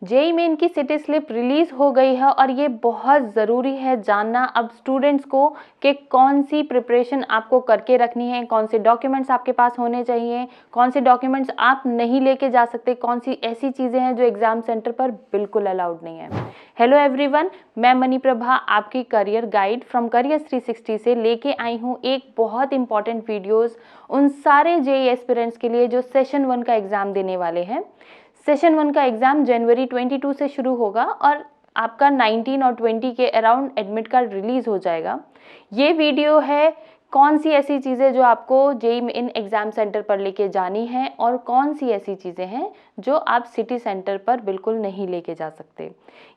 JEE main की city slip release हो गई है और ये बहुत ज़रूरी है जानना अब स्टूडेंट्स को कि कौन सी प्रिपरेशन आपको करके रखनी है, कौन से डॉक्यूमेंट्स आपके पास होने चाहिए, कौन से डॉक्यूमेंट्स आप नहीं लेके जा सकते, कौन सी ऐसी चीज़ें हैं जो एग्ज़ाम सेंटर पर बिल्कुल अलाउड नहीं है। हेलो एवरीवन, मैं मणिप्रभा आपकी करियर गाइड फ्रॉम करियर 360 से लेके आई हूँ एक बहुत इंपॉर्टेंट वीडियोज़ उन सारे जेईई एस्पिरेंट्स के लिए जो सेशन 1 का एग्ज़ाम देने वाले हैं। सेशन 1 का एग्ज़ाम जनवरी 22 से शुरू होगा और आपका 19 और 20 के अराउंड एडमिट कार्ड रिलीज़ हो जाएगा। ये वीडियो है कौन सी ऐसी चीज़ें जो आपको जेईई मेन एग्ज़ाम सेंटर पर लेके जानी है और कौन सी ऐसी चीज़ें हैं जो आप सिटी सेंटर पर बिल्कुल नहीं लेके जा सकते।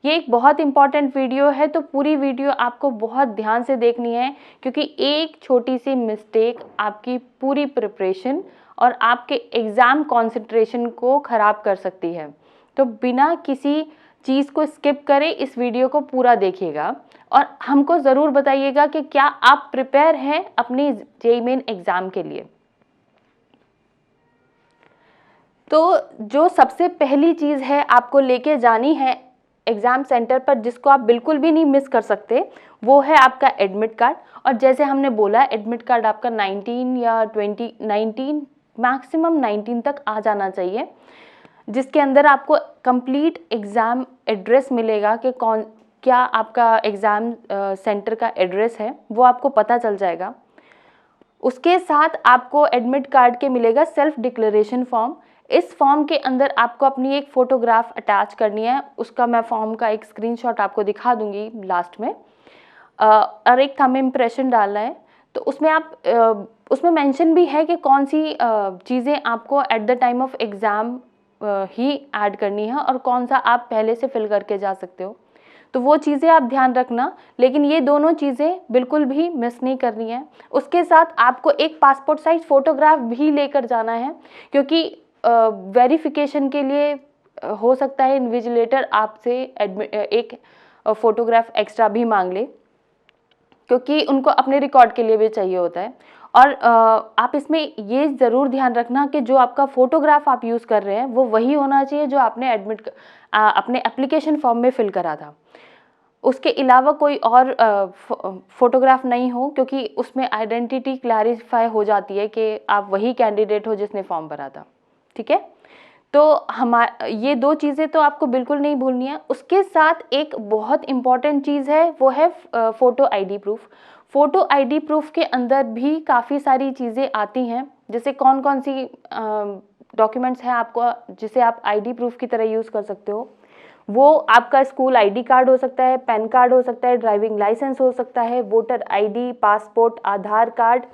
ये एक बहुत इंपॉर्टेंट वीडियो है, तो पूरी वीडियो आपको बहुत ध्यान से देखनी है क्योंकि एक छोटी सी मिस्टेक आपकी पूरी प्रिपरेशन और आपके एग्ज़ाम कंसंट्रेशन को ख़राब कर सकती है। तो बिना किसी चीज़ को स्किप करे इस वीडियो को पूरा देखिएगा और हमको ज़रूर बताइएगा कि क्या आप प्रिपेयर हैं अपनी जेईई मेन एग्ज़ाम के लिए। तो जो सबसे पहली चीज़ है आपको लेके जानी है एग्ज़ाम सेंटर पर, जिसको आप बिल्कुल भी नहीं मिस कर सकते, वो है आपका एडमिट कार्ड। और जैसे हमने बोला एडमिट कार्ड आपका 19 या 19 मैक्सिमम 19 तक आ जाना चाहिए, जिसके अंदर आपको कंप्लीट एग्ज़ाम एड्रेस मिलेगा कि क्या आपका एग्ज़ाम सेंटर का एड्रेस है, वो आपको पता चल जाएगा। उसके साथ आपको एडमिट कार्ड के मिलेगा सेल्फ डिक्लेरेशन फॉर्म। इस फॉर्म के अंदर आपको अपनी एक फ़ोटोग्राफ अटैच करनी है, उसका मैं फॉर्म का एक स्क्रीनशॉट आपको दिखा दूंगी लास्ट में, और एक थंब इम्प्रेशन डालना है। तो उसमें आप उसमें मेंशन भी है कि कौन सी चीज़ें आपको at the time of exam he add करनी है और कौन सा आप पहले से फिल करके जा सकते हो। तो वो चीज़ें आप ध्यान रखना, लेकिन ये दोनों चीज़ें बिल्कुल भी मिस नहीं करनी है। उसके साथ आपको एक पासपोर्ट साइज फ़ोटोग्राफ भी लेकर जाना है क्योंकि वेरिफिकेशन के लिए हो सकता है इन्विजिलेटर आपसे एक फ़ोटोग्राफ एक्स्ट्रा भी मांग ले, क्योंकि उनको अपने रिकॉर्ड के लिए भी चाहिए होता है। और आप इसमें ये ज़रूर ध्यान रखना कि जो आपका फ़ोटोग्राफ आप यूज़ कर रहे हैं वो वही होना चाहिए जो आपने अपने एप्लीकेशन फॉर्म में फिल करा था। उसके अलावा कोई और फ़ोटोग्राफ नहीं हो, क्योंकि उसमें आइडेंटिटी क्लैरिफाई हो जाती है कि आप वही कैंडिडेट हो जिसने फॉर्म भरा था। ठीक है, तो ये दो चीज़ें तो आपको बिल्कुल नहीं भूलनी है। उसके साथ एक बहुत इम्पॉर्टेंट चीज़ है, वो है photo ID proof. Photo ID proof के अंदर भी काफ़ी सारी चीज़ें आती हैं, जैसे कौन कौन सी डॉक्यूमेंट्स हैं आपको जिसे आप आईडी प्रूफ की तरह यूज़ कर सकते हो। वो आपका स्कूल आईडी कार्ड हो सकता है, पैन कार्ड हो सकता है, ड्राइविंग लाइसेंस हो सकता है, वोटर आईडी, पासपोर्ट, आधार कार्ड।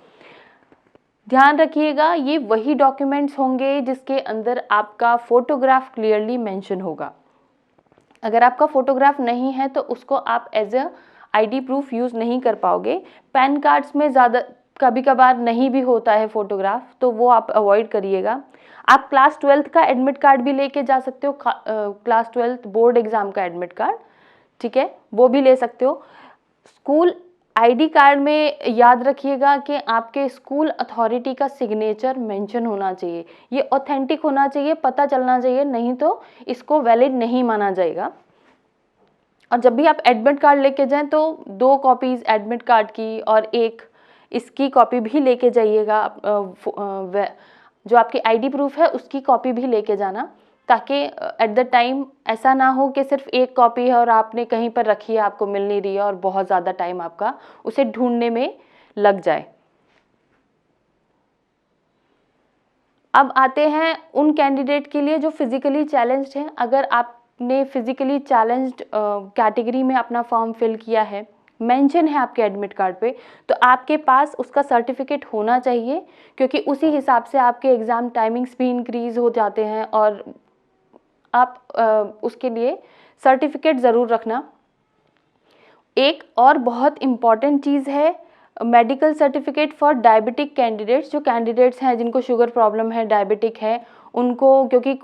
ध्यान रखिएगा ये वही डॉक्यूमेंट्स होंगे जिसके अंदर आपका फ़ोटोग्राफ क्लियरली मेंशन होगा। अगर आपका फ़ोटोग्राफ नहीं है तो उसको आप as a ID proof use नहीं कर पाओगे। पैन कार्ड्स में ज़्यादा कभी कभार नहीं भी होता है फ़ोटोग्राफ, तो वो आप अवॉइड करिएगा। आप क्लास 12th का एडमिट कार्ड भी लेके जा सकते हो, क्लास 12th बोर्ड एग्ज़ाम का एडमिट कार्ड, ठीक है, वो भी ले सकते हो। स्कूल आईडी कार्ड में याद रखिएगा कि आपके स्कूल अथॉरिटी का सिग्नेचर मेंशन होना चाहिए, ये ऑथेंटिक होना चाहिए, पता चलना चाहिए, नहीं तो इसको वैलिड नहीं माना जाएगा। और जब भी आप एडमिट कार्ड लेके जाएं तो 2 कॉपीज़ एडमिट कार्ड की और एक इसकी कॉपी भी लेके जाइएगा। जो आपकी आईडी प्रूफ है उसकी कॉपी भी लेके जाना, ताकि एट द टाइम ऐसा ना हो कि सिर्फ एक कॉपी है और आपने कहीं पर रखी है, आपको मिल नहीं रही है और बहुत ज़्यादा टाइम आपका उसे ढूंढने में लग जाए। अब आते हैं उन कैंडिडेट के लिए जो फिज़िकली चैलेंज्ड हैं। अगर आपने फिज़िकली चैलेंज्ड कैटेगरी में अपना फॉर्म फिल किया है, मेंशन है आपके एडमिट कार्ड पे, तो आपके पास उसका सर्टिफिकेट होना चाहिए, क्योंकि उसी हिसाब से आपके एग्ज़ाम टाइमिंग्स भी इंक्रीज़ हो जाते हैं और आप उसके लिए सर्टिफिकेट ज़रूर रखना। एक और बहुत इम्पॉर्टेंट चीज़ है medical certificate for diabetic candidates. जो कैंडिडेट्स हैं जिनको शुगर प्रॉब्लम है, डायबिटिक है, उनको क्योंकि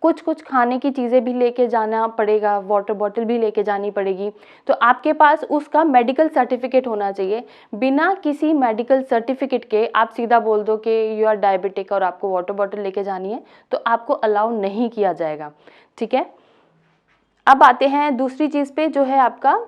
कुछ खाने की चीज़ें भी लेके जाना पड़ेगा, वाटर बॉटल भी लेके जानी पड़ेगी, तो आपके पास उसका मेडिकल सर्टिफिकेट होना चाहिए। बिना किसी मेडिकल सर्टिफिकेट के आप सीधा बोल दो कि यू आर डायबिटिक और आपको वाटर बॉटल लेके जानी है, तो आपको अलाउ नहीं किया जाएगा। ठीक है, अब आते हैं दूसरी चीज़ पे, जो है आपका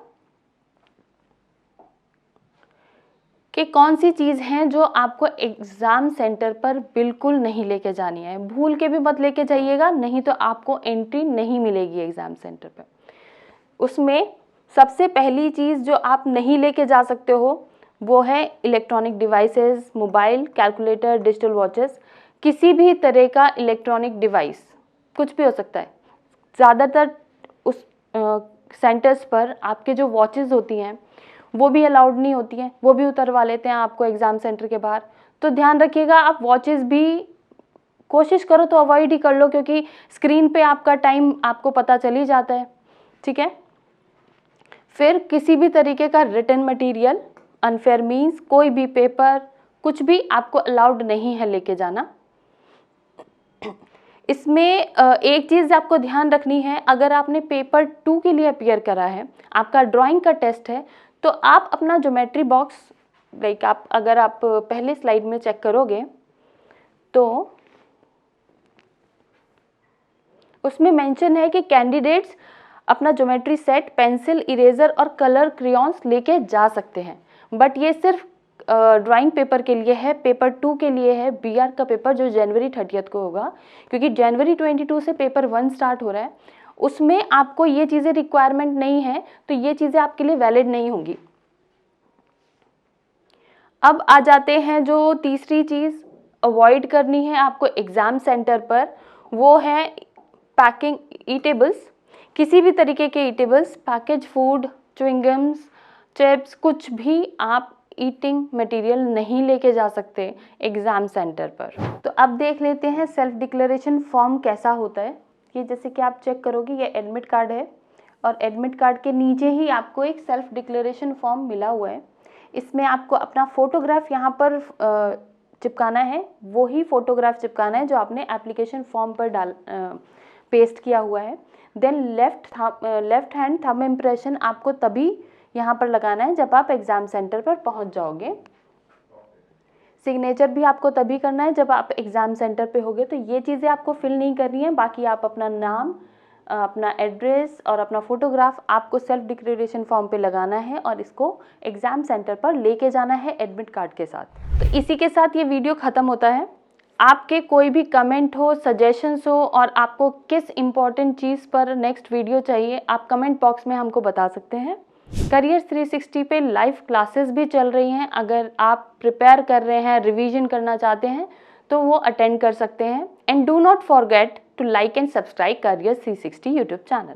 कि कौन सी चीज़ हैं जो आपको एग्ज़ाम सेंटर पर बिल्कुल नहीं लेके जानी है। भूल के भी मत लेके जाइएगा, नहीं तो आपको एंट्री नहीं मिलेगी एग्ज़ाम सेंटर पर। उसमें सबसे पहली चीज़ जो आप नहीं लेके जा सकते हो वो है electronic devices, mobile, calculator, digital watches, किसी भी तरह का इलेक्ट्रॉनिक डिवाइस, कुछ भी हो सकता है। ज़्यादातर उस सेंटर्स पर आपके जो वॉचेस होती हैं वो भी अलाउड नहीं होती हैं, वो भी उतरवा लेते हैं आपको एग्ज़ाम सेंटर के बाहर। तो ध्यान रखिएगा, आप वॉचेस भी कोशिश करो तो अवॉइड ही कर लो, क्योंकि स्क्रीन पे आपका टाइम आपको पता चल ही जाता है, ठीक है। फिर किसी भी तरीके का रिटन मटेरियल, अनफेयर मीन्स, कोई भी पेपर, कुछ भी आपको अलाउड नहीं है लेके जाना। इसमें एक चीज़ आपको ध्यान रखनी है, अगर आपने पेपर 2 के लिए अपीयर करा है, आपका ड्राइंग का टेस्ट है, तो आप अपना ज्योमेट्री बॉक्स, लाइक अगर आप पहले स्लाइड में चेक करोगे तो उसमें मेंशन है कि कैंडिडेट्स अपना ज्योमेट्री सेट, पेंसिल, इरेजर और कलर क्रेयॉन्स लेके जा सकते हैं, बट ये सिर्फ ड्राइंग पेपर के लिए है। पेपर 2 के लिए है, बीआर का पेपर, जो जनवरी 30 को होगा, क्योंकि जनवरी 22 से पेपर 1 स्टार्ट हो रहा है। उसमें आपको ये चीज़ें रिक्वायरमेंट नहीं है, तो ये चीज़ें आपके लिए वैलिड नहीं होंगी। अब आ जाते हैं जो तीसरी चीज़ अवॉइड करनी है आपको एग्ज़ाम सेंटर पर, वो है पैकिंग ईटेबल्स, किसी भी तरीके के eatables, package food, chewing gums, chips, कुछ भी आप ईटिंग मटेरियल नहीं लेके जा सकते एग्ज़ाम सेंटर पर। तो अब देख लेते हैं सेल्फ डिक्लेरेशन फॉर्म कैसा होता है। ये जैसे कि आप चेक करोगे, ये एडमिट कार्ड है और एडमिट कार्ड के नीचे ही आपको एक सेल्फ डिक्लेरेशन फॉर्म मिला हुआ है। इसमें आपको अपना फ़ोटोग्राफ यहाँ पर चिपकाना है, वही फ़ोटोग्राफ चिपकाना है जो आपने एप्लीकेशन फॉर्म पर पेस्ट किया हुआ है। Then left hand thumb impression आपको तभी यहाँ पर लगाना है जब आप एग्ज़ाम सेंटर पर पहुँच जाओगे। सिग्नेचर भी आपको तभी करना है जब आप एग्ज़ाम सेंटर पे होगे। तो ये चीज़ें आपको फिल नहीं करनी है, बाकी आप अपना नाम, अपना एड्रेस और अपना फ़ोटोग्राफ आपको सेल्फ डिक्लेरेशन फॉर्म पे लगाना है और इसको एग्ज़ाम सेंटर पर लेके जाना है एडमिट कार्ड के साथ। तो इसी के साथ ये वीडियो ख़त्म होता है। आपके कोई भी कमेंट हो, सजेशंस हो और आपको किस इम्पॉर्टेंट चीज़ पर नेक्स्ट वीडियो चाहिए, आप कमेंट बॉक्स में हमको बता सकते हैं। करियर 360 पे लाइव क्लासेस भी चल रही हैं, अगर आप प्रिपेयर कर रहे हैं, रिवीजन करना चाहते हैं तो वो अटेंड कर सकते हैं। And do not forget to like and subscribe Career 360 YouTube channel.